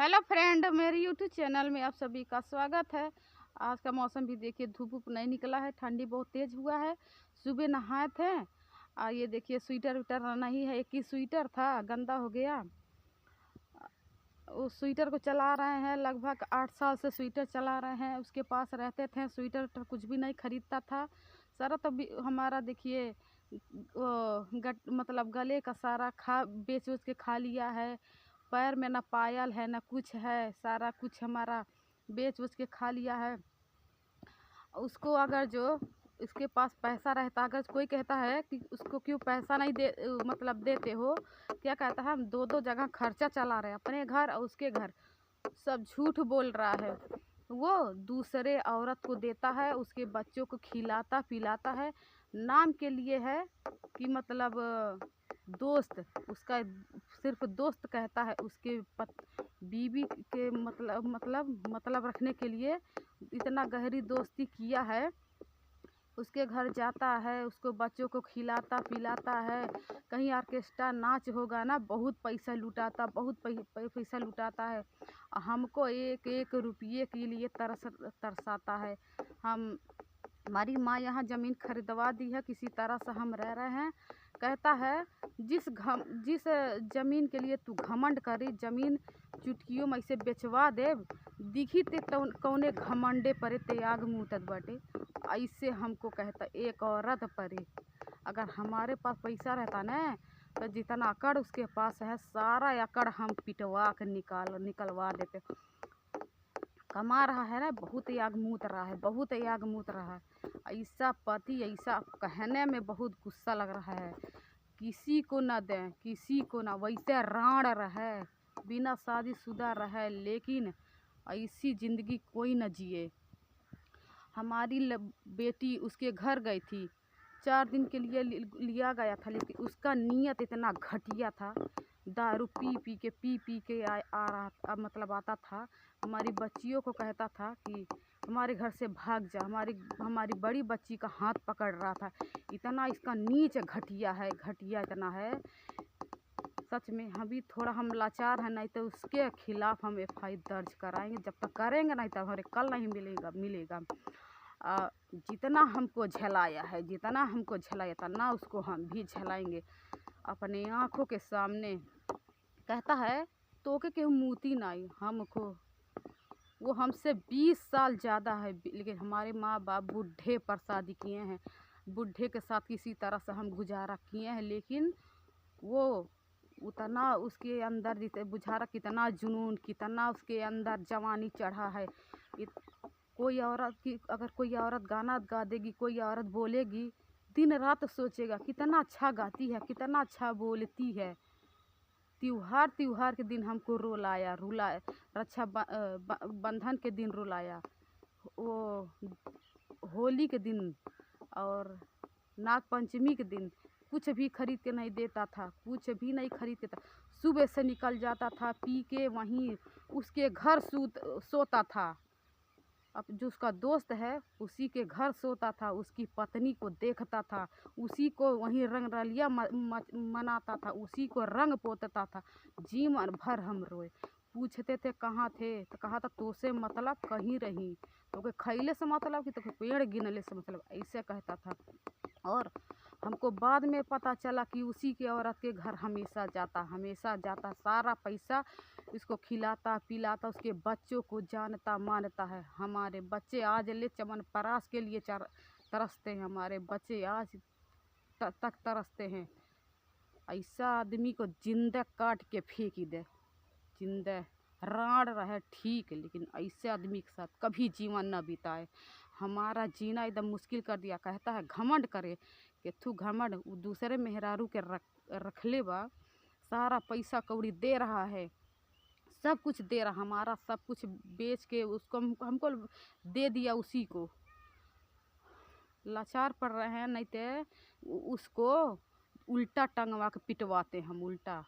Hello friend, मेरे YouTube channel में आप सभी का स्वागत है। आज का मौसम भी देखिए, धूप वूप नहीं निकला है, ठंडी बहुत तेज़ हुआ है। सुबह नहाए थे और ये देखिए स्वेटर विटर नहीं है, एक ही स्वेटर था, गंदा हो गया। उस स्वेटर को चला रहे हैं, लगभग 8 साल से स्वेटर चला रहे हैं। उसके पास रहते थे, स्वेटर कुछ भी नहीं खरीदता था। सारा तो हमारा देखिए मतलब गले का सारा बेच उच के खा लिया है। पैर में ना पायल है ना कुछ है, सारा कुछ हमारा बेच उच के खा लिया है। उसको अगर जो इसके पास पैसा रहता, अगर कोई कहता है कि उसको क्यों पैसा नहीं मतलब देते हो, क्या कहता है हम दो दो जगह खर्चा चला रहे हैं, अपने घर और उसके घर। सब झूठ बोल रहा है। वो दूसरे औरत को देता है, उसके बच्चों को खिलाता पिलाता है, नाम के लिए है कि मतलब दोस्त, उसका सिर्फ दोस्त कहता है। उसके बीवी के मतलब रखने के लिए इतना गहरी दोस्ती किया है। उसके घर जाता है, उसको बच्चों को खिलाता पिलाता है। कहीं ऑर्केस्ट्रा नाच होगा ना, बहुत पैसा लुटाता, बहुत पैसा लुटाता है। हमको एक एक रुपये के लिए तरसाता है। हमारी माँ यहाँ ज़मीन खरीदवा दी है, किसी तरह से हम रह रहे हैं। कहता है जिस ज़मीन के लिए तू घमंड करी, ज़मीन चुटकियों में इसे बेचवा दे, दिखी ते कौने घमंडे परे ते आग मुँतत बाटे। ऐसे हमको कहता एक औरत परे। अगर हमारे पास पैसा रहता ना, तो जितना अकड़ उसके पास है सारा अकड़ हम पिटवा के निकलवा देते। कमा रहा है ना, बहुत याग मूत रहा है, बहुत याग मूत रहा है। ऐसा पति, ऐसा कहने में बहुत गुस्सा लग रहा है। किसी को न दें, किसी को ना, वैसे राण रहे, बिना शादीशुदा रहे, लेकिन ऐसी ज़िंदगी कोई न जिए। हमारी बेटी उसके घर गई थी, 4 दिन के लिए लिया गया था, लेकिन उसका नीयत इतना घटिया था। दारू पी के आ रहा, मतलब आता था, हमारी बच्चियों को कहता था कि हमारे घर से भाग जा। हमारी बड़ी बच्ची का हाथ पकड़ रहा था। इतना इसका नीच घटिया है, घटिया इतना है। सच में अभी थोड़ा हम लाचार हैं, नहीं तो उसके खिलाफ हम FI दर्ज कराएंगे। जब तक करेंगे नहीं तब हमें कल नहीं मिलेगा। जितना हमको झेलाया है, जितना हमको झेलाया था ना, उसको हम भी झेलाएंगे अपने आँखों के सामने। कहता है तो के केहू मूती नहीं हमको। वो हमसे 20 साल ज़्यादा है, लेकिन हमारे माँ बाप बूढ़े पर शादी किए हैं, बूढ़े के साथ किसी तरह से हम गुजारा किए हैं। लेकिन वो उतना उसके अंदर जिसे बुझारा, कितना जुनून, कितना उसके अंदर जवानी चढ़ा है। कोई औरत की, अगर कोई औरत गाना गा देगी, कोई औरत बोलेगी, दिन रात सोचेगा कितना अच्छा गाती है, कितना अच्छा बोलती है। त्योहार के दिन हमको रुलाया, रक्षा बंधन के दिन रुलाया, वो होली के दिन और नाग पंचमी के दिन कुछ भी खरीद के नहीं देता था, कुछ भी नहीं खरीद के था। सुबह से निकल जाता था, पी के वहीं उसके घर सोता था। अब जो उसका दोस्त है उसी के घर सोता था, उसकी पत्नी को देखता था, उसी को वहीं रंग रलिया मनाता था, उसी को रंग पोतता था। जीवन भर हम रोए। पूछते थे कहाँ थे, तो कहा था तो से मतलब कहीं रही, तो कोई खैले से मतलब कि तो पेड़ गिनले से मतलब, ऐसे कहता था। और हमको बाद में पता चला कि उसी के औरत के घर हमेशा जाता, सारा पैसा इसको खिलाता पिलाता, उसके बच्चों को जानता मानता है। हमारे बच्चे आज ले चमन परास के लिए तरसते हैं, हमारे बच्चे आज तक तरसते हैं। ऐसा आदमी को जिंदा काट के फेंक ही दे, जिंदा राड़ रहे ठीक, लेकिन ऐसे आदमी के साथ कभी जीवन न बिताए। हमारा जीना एकदम मुश्किल कर दिया। कहता है घमंड करे कि तू घमंड, दूसरे मेहरारू के रख ले बा, सारा पैसा कौड़ी दे रहा है, सब कुछ दे रहा, हमारा सब कुछ बेच के उसको हमको दे दिया। उसी को लाचार पड़ रहे हैं, नहीं तो उसको उल्टा टंगवा के पिटवाते हम, उल्टा।